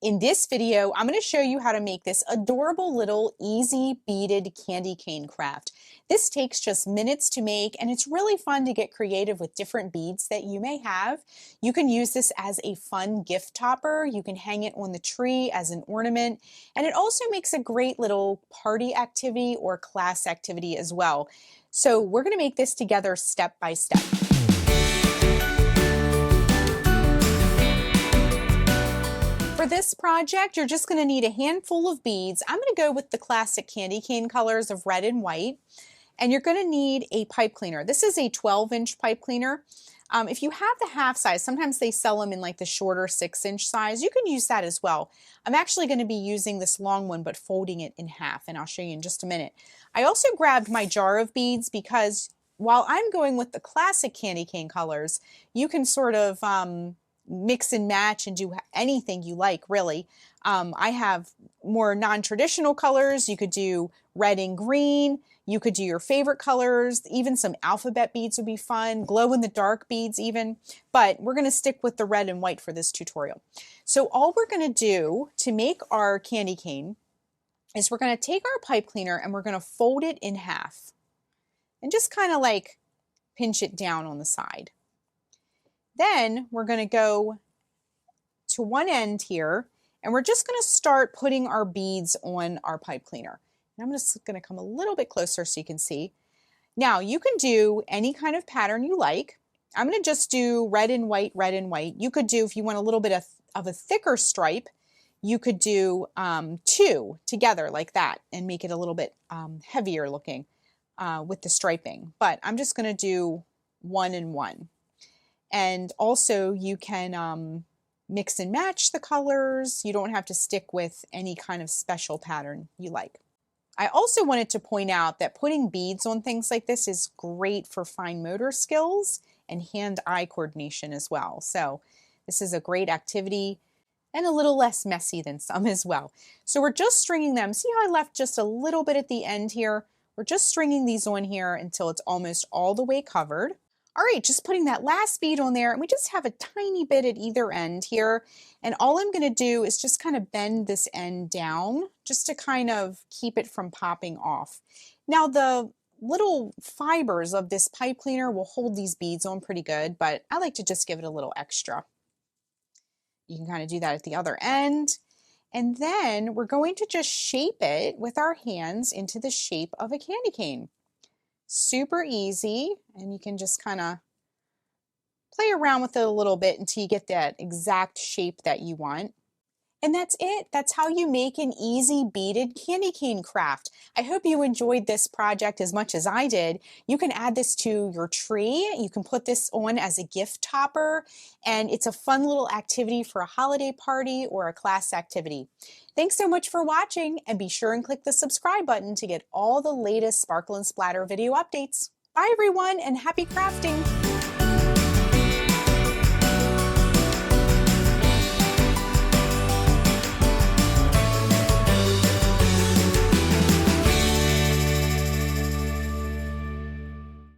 In this video, I'm going to show you how to make this adorable little easy beaded candy cane craft. This takes just minutes to make, and it's really fun to get creative with different beads that you may have. You can use this as a fun gift topper. You can hang it on the tree as an ornament, and it also makes a great little party activity or class activity as well. So we're going to make this together step by step. For this project, you're just going to need a handful of beads. I'm going to go with the classic candy cane colors of red and white. And you're going to need a pipe cleaner. This is a 12-inch pipe cleaner. If you have the half size, sometimes they sell them in like the shorter 6-inch size. You can use that as well. I'm actually going to be using this long one, but folding it in half, and I'll show you in just a minute. I also grabbed my jar of beads because while I'm going with the classic candy cane colors, you can sort of mix and match and do anything you like, really. I have more non-traditional colors. You could do red and green. You could do your favorite colors. Even some alphabet beads would be fun, glow-in-the-dark beads even. But we're going to stick with the red and white for this tutorial. So all we're going to do to make our candy cane is we're going to take our pipe cleaner and we're going to fold it in half and just kind of like pinch it down on the side. Then we're going to go to one end here, and we're just going to start putting our beads on our pipe cleaner. And I'm just going to come a little bit closer so you can see. Now you can do any kind of pattern you like. I'm going to just do red and white, red and white. You could do, if you want a little bit of a thicker stripe, you could do 2 together like that and make it a little bit heavier looking with the striping. But I'm just going to do 1 and 1. And also you can mix and match the colors. You don't have to stick with any kind of special pattern you like. I also wanted to point out that putting beads on things like this is great for fine motor skills and hand-eye coordination as well. So this is a great activity and a little less messy than some as well. So we're just stringing them. See how I left just a little bit at the end here? We're just stringing these on here until it's almost all the way covered. All right, just putting that last bead on there, and we just have a tiny bit at either end here. And all I'm going to do is just kind of bend this end down just to kind of keep it from popping off. Now the little fibers of this pipe cleaner will hold these beads on pretty good, but I like to just give it a little extra. You can kind of do that at the other end. And then we're going to just shape it with our hands into the shape of a candy cane. Super easy, and you can just kind of play around with it a little bit until you get that exact shape that you want. And that's it. That's how you make an easy beaded candy cane craft. I hope you enjoyed this project as much as I did. You can add this to your tree. You can put this on as a gift topper, and it's a fun little activity for a holiday party or a class activity. Thanks so much for watching, and be sure and click the subscribe button to get all the latest Sparkle and Splatter video updates. Bye everyone, and happy crafting!